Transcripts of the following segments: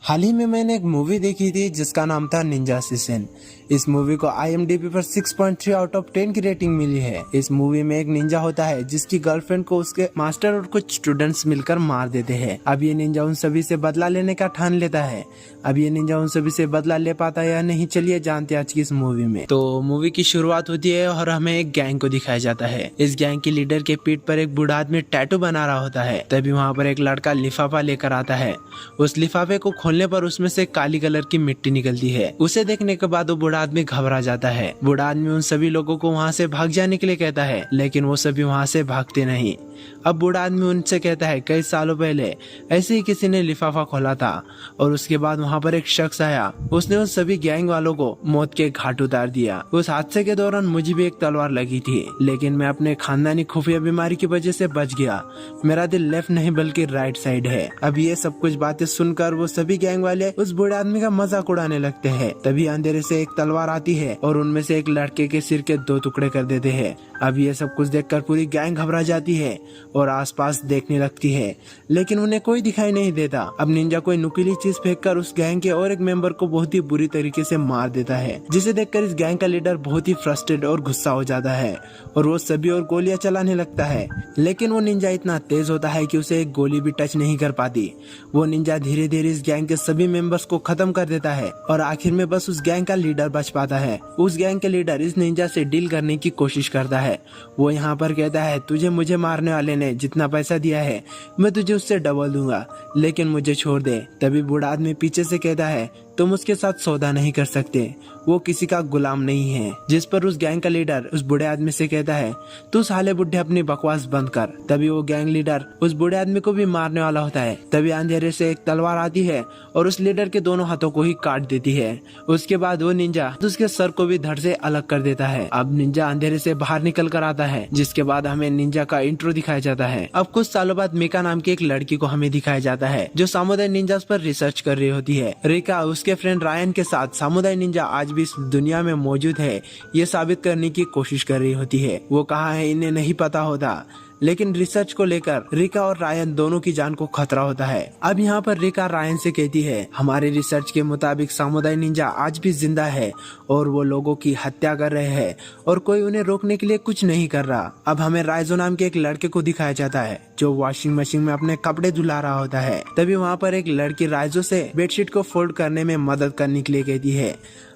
हाल ही में मैंने एक मूवी देखी थी जिसका नाम था निंजा असिसन। इस मूवी को IMDb पर 6.3 आउट ऑफ 10 की रेटिंग मिली है। इस मूवी में एक निंजा होता है जिसकी गर्लफ्रेंड को उसके मास्टर और कुछ स्टूडेंट्स मिलकर मार देते हैं। अब ये निंजा उन सभी से बदला लेने का ठान लेता है। अब ये निंजा उन सभी से बदला ले पाता है या नहीं, चलिए जानते हैं आज की इस मूवी में। तो मूवी की शुरुआत होती है और हमें एक गैंग को दिखाया जाता है। इस गैंग के लीडर के पीठ पर एक बूढ़ा आदमी टैटू बना रहा होता है। तभी वहाँ पर एक लड़का लिफाफा लेकर आता है। उस लिफाफे को खोलने पर उसमें से काली कलर की मिट्टी निकलती है। उसे देखने के बाद वो बूढ़ा आदमी घबरा जाता है। बूढ़ा आदमी उन सभी लोगों को वहाँ से भाग जाने के लिए कहता है, लेकिन वो सभी वहाँ से भागते नहीं। अब बूढ़ा आदमी उनसे कहता है, कई सालों पहले ऐसे ही किसी ने लिफाफा खोला था और उसके बाद वहाँ पर एक शख्स आया। उसने उन सभी गैंग वालों को मौत के घाट उतार दिया। उस हादसे के दौरान मुझे भी एक तलवार लगी थी, लेकिन मैं अपने खानदानी खुफिया बीमारी की वजह से बच गया। मेरा दिल लेफ्ट नहीं बल्कि राइट साइड है। अब ये सब कुछ बातें सुनकर वो सभी गैंग वाले उस बूढ़े आदमी का मजाक उड़ाने लगते हैं। तभी अंधेरे से एक तलवार आती है और उनमें से एक लड़के के सिर के 2 टुकड़े कर देते हैं। अब ये सब कुछ देखकर पूरी गैंग घबरा जाती है और आसपास देखने लगती है, लेकिन उन्हें कोई दिखाई नहीं देता। अब निंजा कोई नुकीली चीज फेंककर उस गैंग के और एक मेंबर को बहुत ही बुरी तरीके से मार देता है, जिसे देखकर इस गैंग का लीडर बहुत ही फ्रस्ट्रेटेड और गुस्सा हो जाता है और वो सभी और गोलियां चलाने लगता है। लेकिन वो निंजा इतना तेज होता है कि उसे एक गोली भी टच नहीं कर पाती। वो निंजा धीरे धीरे इस गैंग के सभी मेंबर्स को खत्म कर देता है और आखिर में बस उस गैंग का लीडर बच पाता है। उस गैंग के लीडर इस निंजा से डील करने की कोशिश करता है। वो यहाँ पर कहता है, तुझे मुझे मारने वाले ने जितना पैसा दिया है मैं तुझे उससे डबल दूंगा, लेकिन मुझे छोड़ दे। तभी बूढ़ा आदमी पीछे से कहता है, तुम उसके साथ सौदा नहीं कर सकते, वो किसी का गुलाम नहीं है। जिस पर उस गैंग का लीडर उस बूढ़े आदमी से कहता है, तू साले बुढ़े अपनी बकवास बंद कर। तभी वो गैंग लीडर उस बूढ़े आदमी को भी मारने वाला होता है। तभी अंधेरे से एक तलवार आती है और उस लीडर के दोनों हाथों को ही काट देती है। उसके बाद वो निंजा उसके सर को भी धड़ से अलग कर देता है। अब निंजा अंधेरे से बाहर निकल कर आता है, जिसके बाद हमें निंजा का इंट्रो दिखाया जाता है। अब कुछ सालों बाद मिका नाम की एक लड़की को हमें दिखाया जाता है जो सामुदायिक निंजास पर रिसर्च कर रही होती है। रिका उसके फ्रेंड रायन के साथ सामुदायिक निंजा आज भी इस दुनिया में मौजूद है ये साबित करने की कोशिश कर रही होती है। वो कहाँ है इन्हें नहीं पता होता, लेकिन रिसर्च को लेकर रिका और रायन दोनों की जान को खतरा होता है। अब यहाँ पर रिका रायन से कहती है, हमारे रिसर्च के मुताबिक सामुदायिक निंजा आज भी जिंदा है और वो लोगों की हत्या कर रहे हैं और कोई उन्हें रोकने के लिए कुछ नहीं कर रहा। अब हमें राइजो नाम के एक लड़के को दिखाया जाता है जो वॉशिंग मशीन में अपने कपड़े धुला रहा होता है। तभी वहाँ पर एक लड़की राइजो से बेडशीट को फोल्ड करने में मदद करने के लिए कहती है।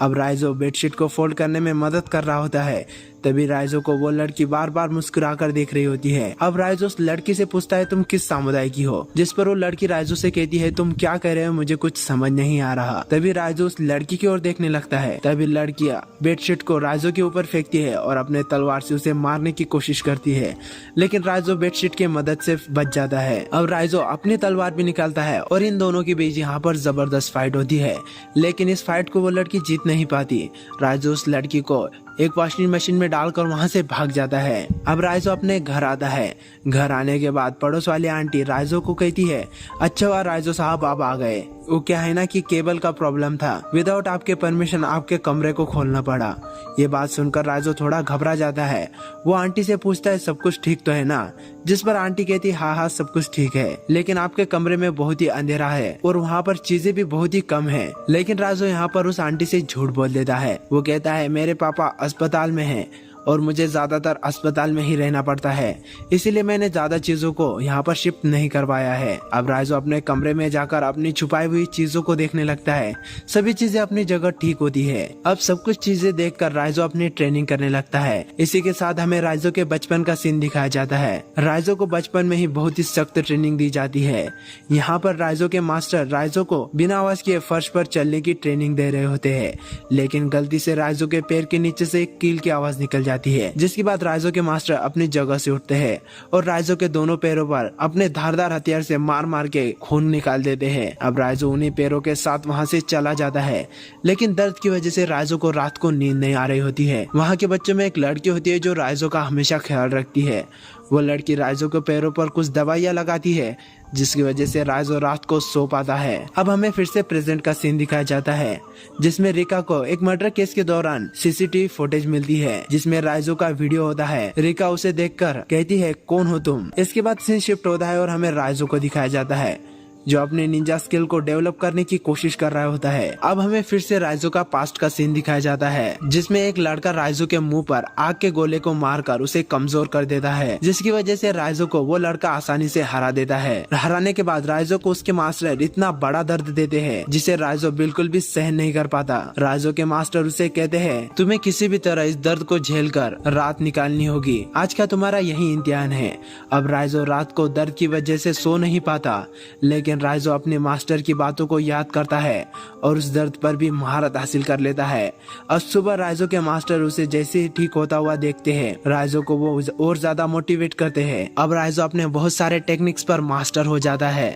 अब राइजो बेडशीट को फोल्ड करने में मदद कर रहा होता है। तभी राइजो को वो लड़की बार बार मुस्कुराकर देख रही होती है। अब राइजो उस लड़की से पूछता है, तुम किस समुदाय की हो? जिस पर वो लड़की राइजो से कहती है, तुम क्या कह रहे हो, मुझे कुछ समझ नहीं आ रहा। तभी राइजो उस लड़की की ओर देखने लगता है। तभी लड़कियां बेडशीट को राइजो के ऊपर फेंकती है और अपने तलवार से उसे मारने की कोशिश करती है, लेकिन राइजो बेडशीट की मदद से बच जाता है। अब राइजो अपनी तलवार भी निकालता है और इन दोनों के बीच यहाँ पर जबरदस्त फाइट होती है, लेकिन इस फाइट को वो लड़की जीत नहीं पाती। राइजो उस लड़की को एक वॉशिंग मशीन में डालकर वहाँ से भाग जाता है। अब राइजो अपने घर आता है। घर आने के बाद पड़ोस वाली आंटी राइजो को कहती है, अच्छा हुआ राइजो साहब आप आ गए। वो क्या है ना कि केबल का प्रॉब्लम था, विदाउट आपके परमिशन आपके कमरे को खोलना पड़ा। ये बात सुनकर राइजो थोड़ा घबरा जाता है। वो आंटी से पूछता है, सब कुछ ठीक तो है ना? जिस पर आंटी कहती, हाँ हाँ सब कुछ ठीक है, लेकिन आपके कमरे में बहुत ही अंधेरा है और वहाँ पर चीजें भी बहुत ही कम है। लेकिन राइजो यहाँ पर उस आंटी से झूठ बोल देता है। वो कहता है, मेरे पापा अस्पताल में हैं और मुझे ज्यादातर अस्पताल में ही रहना पड़ता है, इसीलिए मैंने ज्यादा चीजों को यहाँ पर शिफ्ट नहीं करवाया है। अब राइजो अपने कमरे में जाकर अपनी छुपाई हुई चीजों को देखने लगता है। सभी चीजें अपनी जगह ठीक होती है। अब सब कुछ चीजें देखकर राइजो अपनी ट्रेनिंग करने लगता है। इसी के साथ हमें राइजो के बचपन का सीन दिखाया जाता है। राइजो को बचपन में ही बहुत ही सख्त ट्रेनिंग दी जाती है। यहाँ पर राइजो के मास्टर राइजो को बिना आवाज किए फर्श पर चलने की ट्रेनिंग दे रहे होते हैं, लेकिन गलती से राइजो के पैर के नीचे से एक कील की आवाज निकल जाती है, जिसके बाद राइजो के मास्टर अपनी जगह से उठते हैं और राइजो के दोनों पैरों पर अपने धारदार हथियार से मार मार के खून निकाल देते हैं। अब राइजो उन्हीं पैरों के साथ वहां से चला जाता है, लेकिन दर्द की वजह से राइजो को रात को नींद नहीं आ रही होती है। वहाँ के बच्चों में एक लड़की होती है जो राइजो का हमेशा ख्याल रखती है। वो लड़की राइजो के पैरों पर कुछ दवाइयाँ लगाती है, जिसकी वजह से राइजो रात को सो पाता है। अब हमें फिर से प्रेजेंट का सीन दिखाया जाता है, जिसमें रिका को एक मर्डर केस के दौरान CCTV फुटेज मिलती है, जिसमें राइजो का वीडियो होता है। रिका उसे देखकर कहती है, कौन हो तुम? इसके बाद सीन शिफ्ट होता है और हमें राइजो को दिखाया जाता है जो अपने निंजा स्किल को डेवलप करने की कोशिश कर रहा होता है। अब हमें फिर से राइजो का पास्ट का सीन दिखाया जाता है, जिसमें एक लड़का राइजो के मुंह पर आग के गोले को मारकर उसे कमजोर कर देता है, जिसकी वजह से राइजो को वो लड़का आसानी से हरा देता है। हराने के बाद राइजो को उसके मास्टर इतना बड़ा दर्द देते हैं जिसे राइजो बिल्कुल भी सहन नहीं कर पाता। राइजो के मास्टर उसे कहते हैं, तुम्हें किसी भी तरह इस दर्द को झेल कर रात निकालनी होगी, आज का तुम्हारा यही इम्तिहान है। अब राइजो रात को दर्द की वजह से सो नहीं पाता, लेकिन राइजो अपने मास्टर की बातों को याद करता है और उस दर्द पर भी महारत हासिल कर लेता है। अब सुबह राइजो के मास्टर उसे जैसे ही ठीक होता हुआ देखते हैं, राइजो को वो और ज्यादा मोटिवेट करते हैं। अब राइजो अपने बहुत सारे टेक्निक्स पर मास्टर हो जाता है।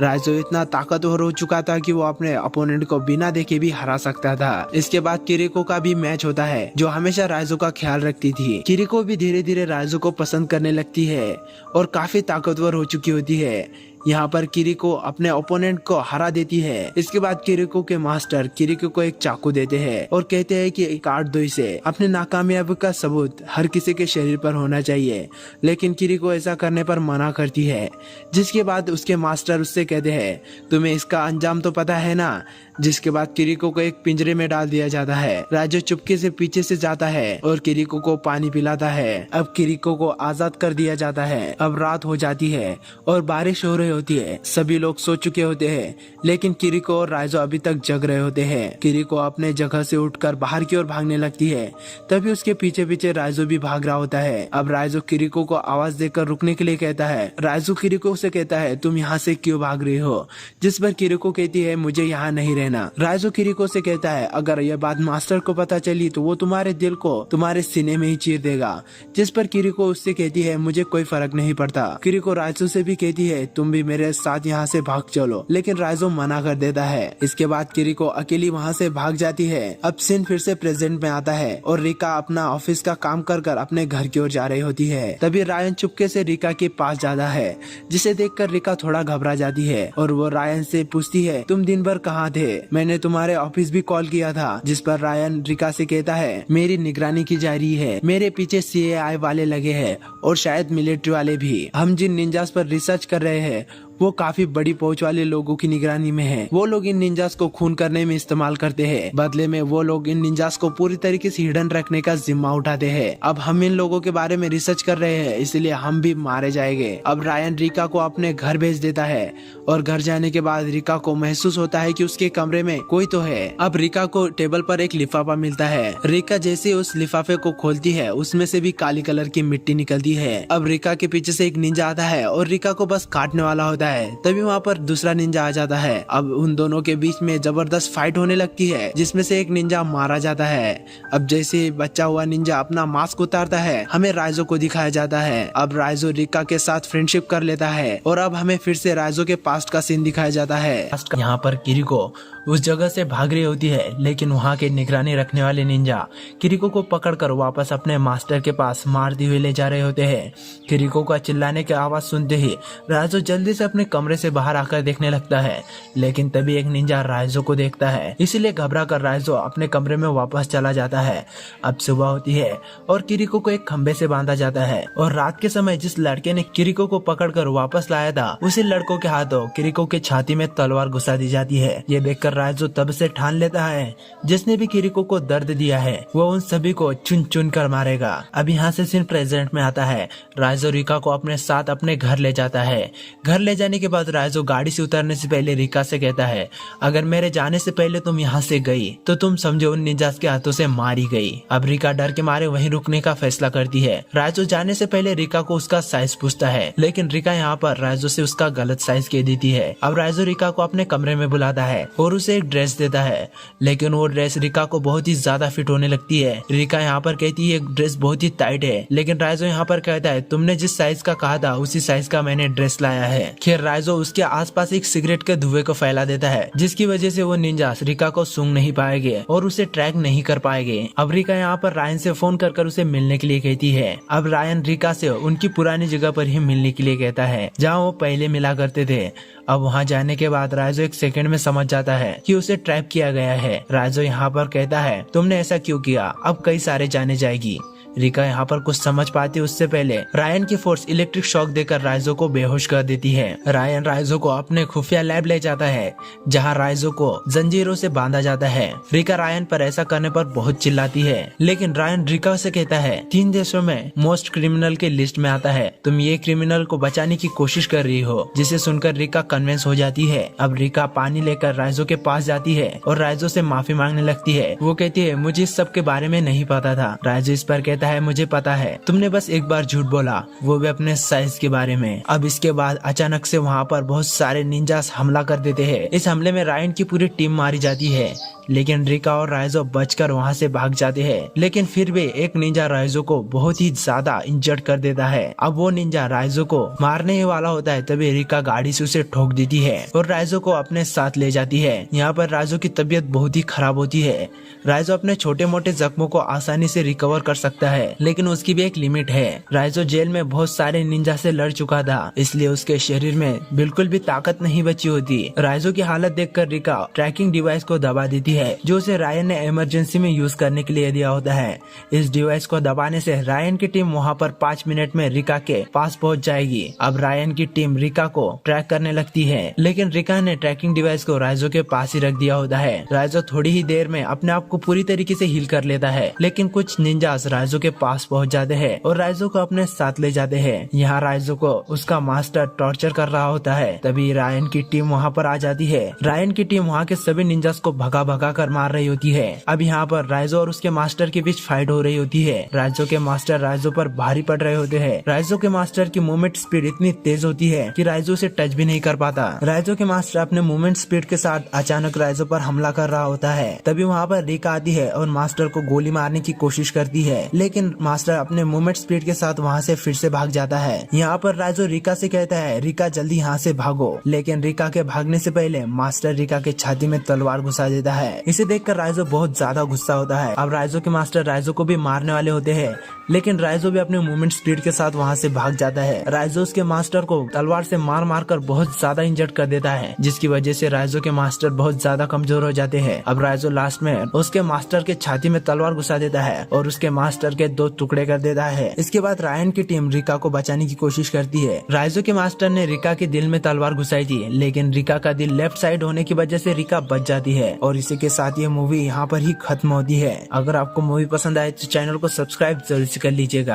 राइजो इतना ताकतवर हो चुका था कि वो अपने अपोनेंट को बिना देखे भी हरा सकता था। इसके बाद किरिको का भी मैच होता है, जो हमेशा राइजो का ख्याल रखती थी। किरिको भी धीरे धीरे राइजो को पसंद करने लगती है और काफी ताकतवर हो चुकी होती है। यहाँ पर किरिको अपने ओपोनेंट को हरा देती है। इसके बाद किरिको के मास्टर किरिको को एक चाकू देते हैं और कहते हैं कि काट दो इसे। अपने नाकामयाबी का सबूत हर किसी के शरीर पर होना चाहिए, लेकिन किरिको ऐसा करने पर मना करती है। जिसके बाद उसके मास्टर उससे कहते हैं, तुम्हें इसका अंजाम तो पता है ना। जिसके बाद किरिको को एक पिंजरे में डाल दिया जाता है। राइजो चुपके से पीछे से जाता है और किरिको को पानी पिलाता है। अब किरिको को आजाद कर दिया जाता है। अब रात हो जाती है और बारिश हो रही होती है। सभी लोग सो चुके होते हैं, लेकिन किरिको और राइजो अभी तक जग रहे होते हैं। किरिको अपने जगह से उठकर बाहर की ओर भागने लगती है। तभी उसके पीछे पीछे राइजो भी भाग रहा होता है। अब राइजो किरिको को आवाज देकर रुकने के लिए कहता है। राइजो किरिको से कहता है, तुम यहाँ से क्यों भाग रही हो। जिस पर किरिको कहती है, मुझे यहाँ नहीं रहना। राइजो किरिको से कहता है, अगर यह बात मास्टर को पता चली तो वो तुम्हारे दिल को तुम्हारे सीने में ही चीर देगा। जिस पर किरिको उससे कहती है, मुझे कोई फर्क नहीं पड़ता। किरिको राइजो से भी कहती है, तुम भी मेरे साथ यहाँ से भाग चलो, लेकिन राइजो मना कर देता है। इसके बाद किरिको अकेली वहाँ से भाग जाती है। अब सीन फिर से प्रेजेंट में आता है और रिका अपना ऑफिस का काम कर कर अपने घर की ओर जा रही होती है। तभी रायन चुपके से रिका के पास जाता है, जिसे देखकर रिका थोड़ा घबरा जाती है और वो रायन से पूछती है, तुम दिन भर कहाँ थे, मैंने तुम्हारे ऑफिस भी कॉल किया था। जिस पर रायन रिका से कहता है, मेरी निगरानी की जा रही है, मेरे पीछे CAI वाले लगे हैं और शायद मिलिट्री वाले भी। हम जिन निंजास पर रिसर्च कर रहे हैं वो काफी बड़ी पहुंच वाले लोगों की निगरानी में है। वो लोग इन निंजास को खून करने में इस्तेमाल करते हैं। बदले में वो लोग इन निंजास को पूरी तरीके से हिडन रखने का जिम्मा उठाते हैं। अब हम इन लोगों के बारे में रिसर्च कर रहे हैं, इसलिए हम भी मारे जाएंगे। अब रायन रिका को अपने घर भेज देता है और घर जाने के बाद रिका को महसूस होता है कि उसके कमरे में कोई तो है। अब रिका को टेबल पर एक लिफाफा मिलता है। रिका जैसे उस लिफाफे को खोलती है, उसमें से भी काली कलर की मिट्टी निकलती है। अब रिका के पीछे से एक निंजा आता है और रिका को बस काटने वाला होता है। तभी वहाँ पर दूसरा निंजा आ जाता है। अब उन दोनों के बीच में जबरदस्त फाइट होने लगती है, जिसमें से एक निंजा मारा जाता है। अब जैसे बचा हुआ निंजा अपना मास्क उतारता है, हमें राइजो को दिखाया जाता है। अब राइजो रिका के साथ फ्रेंडशिप कर लेता है और अब हमें फिर से राइजो के पास्ट का सीन दिखाया जाता है। यहाँ पर किरिको उस जगह से भाग रही होती है, लेकिन वहाँ के निगरानी रखने वाले निंजा किरिको को पकड़कर वापस अपने मास्टर के पास मारते हुए ले जा रहे होते हैं। किरिको का चिल्लाने की आवाज सुनते ही राइजो जल्दी से अपने कमरे से बाहर आकर देखने लगता है, लेकिन तभी एक निंजा राइजो को देखता है। इसीलिए घबरा कर राइजो अपने कमरे में वापस चला जाता है। अब सुबह होती है और किरिको को एक खंबे से बांधा जाता है और रात के समय जिस लड़के ने किरिको को पकड़कर वापस लाया था, उसी लड़कों के हाथों किरिको की छाती में तलवार घुसा दी जाती है। ये देखकर राइजो तब से ठान लेता है, जिसने भी किरिको को दर्द दिया है वो उन सभी को चुन चुन कर मारेगा। अब यहाँ से सीन प्रेजेंट में आता है। राइजो रिका को अपने साथ अपने घर ले जाता है। घर ले जाने के बाद राइजो गाड़ी से उतरने से पहले रिका से कहता है, अगर मेरे जाने से पहले तुम यहाँ से गई तो तुम समझो उन निंजास के हाथों से मारी गई। अब रिका डर के मारे वहीं रुकने का फैसला करती है। राइजो जाने से पहले रिका को उसका साइज पूछता है, लेकिन रिका यहाँ पर राइजो से उसका गलत साइज कह देती है। अब राइजो रिका को अपने कमरे में बुलाता है और उसे एक ड्रेस देता है, लेकिन वो ड्रेस रिका को बहुत ही ज्यादा फिट होने लगती है। रिका यहाँ पर कहती है ड्रेस बहुत ही टाइट है, लेकिन राइजो यहाँ पर कहता है, तुमने जिस साइज का कहा था उसी साइज का मैंने ड्रेस लाया है। खैर राइजो उसके आसपास एक सिगरेट के धुएं को फैला देता है, जिसकी वजह से वो निंजास रिका को सूंघ नहीं पाएंगे और उसे ट्रैक नहीं कर पाएंगे। अब रिका यहाँ पर रायन से फोन कर उसे मिलने के लिए कहती है। अब रायन रिका से उनकी पुरानी जगह पर ही मिलने के लिए कहता है, जहाँ वो पहले मिला करते थे। अब वहाँ जाने के बाद राइजो एक सेकंड में समझ जाता है कि उसे ट्रैप किया गया है। राइजो यहाँ पर कहता है, तुमने ऐसा क्यों किया, अब कई सारे जाने जाएगी। रिका यहाँ पर कुछ समझ पाती उससे पहले रायन की फोर्स इलेक्ट्रिक शॉक देकर राइजो को बेहोश कर देती है। रायन राइजो को अपने खुफिया लैब ले जाता है जहाँ राइजो को जंजीरों से बांधा जाता है। रिका रायन पर ऐसा करने पर बहुत चिल्लाती है, लेकिन रायन रिका से कहता है 3 देशों में मोस्ट क्रिमिनल के लिस्ट में आता है, तुम ये क्रिमिनल को बचाने की कोशिश कर रही हो। जिसे सुनकर रिका कन्विंस हो जाती है। अब रिका पानी लेकर राइजो के पास जाती है और राइजो से माफी मांगने लगती है। वो कहती है मुझे इस सब के बारे में नहीं पता था। राइजो इस पर कहता है मुझे पता है, तुमने बस एक बार झूठ बोला, वो भी अपने साइज के बारे में। अब इसके बाद अचानक से वहाँ पर बहुत सारे निंजास हमला कर देते हैं। इस हमले में रायन की पूरी टीम मारी जाती है, लेकिन रिका और राइजो बचकर वहाँ से भाग जाते हैं। लेकिन फिर भी एक निंजा राइजो को बहुत ही ज्यादा इंजर्ड कर देता है। अब वो निंजा राइजो को मारने ही वाला होता है, तभी रिका गाड़ी से उसे ठोक देती है और राइजो को अपने साथ ले जाती है। यहाँ पर राइजो की तबीयत बहुत ही खराब होती है। राइजो अपने छोटे मोटे जख्मों को आसानी से रिकवर कर सकता है, लेकिन उसकी भी एक लिमिट है। राइजो जेल में बहुत सारे निंजा से लड़ चुका था, इसलिए उसके शरीर में बिल्कुल भी ताकत नहीं बची होती। राइजो की हालत देखकर रिका ट्रैकिंग डिवाइस को दबा देती है, जो उसे रायन ने इमरजेंसी में यूज करने के लिए दिया होता है। इस डिवाइस को दबाने से रायन की टीम वहाँ पर 5 मिनट में रिका के पास पहुँच जाएगी। अब रायन की टीम रिका को ट्रैक करने लगती है, लेकिन रिका ने ट्रैकिंग डिवाइस को राइजो के पास ही रख दिया होता है। राइजो थोड़ी ही देर में अपने आप को पूरी तरीके से हील कर लेता है, लेकिन कुछ निंजास राइजो के पास पहुँच जाते हैं और राइजो को अपने साथ ले जाते हैं। यहाँ राइजो को उसका मास्टर टॉर्चर कर रहा होता है, तभी रायन की टीम वहाँ पर आ जाती है। रायन की टीम वहाँ के सभी निंजास को भगा भगा कर मार रही होती है। अब यहाँ पर राइजो और उसके मास्टर के बीच फाइट हो रही होती है। राइजो के मास्टर राइजो पर भारी पड़ रहे होते हैं। राइजो के मास्टर की मूवमेंट स्पीड इतनी तेज होती है कि राइजो से टच भी नहीं कर पाता। राइजो के मास्टर अपने मूवमेंट स्पीड के साथ अचानक राइजो पर हमला कर रहा होता है। तभी वहाँ पर रिका आती है और मास्टर को गोली मारने की कोशिश करती है, लेकिन मास्टर अपने मूवमेंट स्पीड के साथ वहाँ से फिर से भाग जाता है। यहाँ पर राइजो रिका से कहता है रिका जल्दी यहाँ से भागो, लेकिन रिका के भागने से पहले मास्टर रिका के छाती में तलवार घुसा देता है। इसे देखकर राइजो बहुत ज्यादा गुस्सा होता है। अब राइजो के मास्टर राइजो को भी मारने वाले होते हैं, लेकिन राइजो भी अपने मूवमेंट स्पीड के साथ वहाँ से भाग जाता है। राइजो उसके मास्टर को तलवार से मार मार कर बहुत ज्यादा इंजर्ड कर देता है, जिसकी वजह से राइजो के मास्टर बहुत ज्यादा कमजोर हो जाते हैं। अब राइजो लास्ट में उसके मास्टर के छाती में तलवार घुसा देता है और उसके मास्टर के 2 टुकड़े कर देता है। इसके बाद रायन की टीम रिका को बचाने की कोशिश करती है। राइजो के मास्टर ने रिका के दिल में तलवार घुसाई थी, लेकिन रिका का दिल लेफ्ट साइड होने की वजह से रिका बच जाती है और इसी के साथ ये मूवी यहाँ पर ही खत्म होती है। अगर आपको मूवी पसंद आए तो चैनल को सब्सक्राइब जरूर से कर लीजिएगा।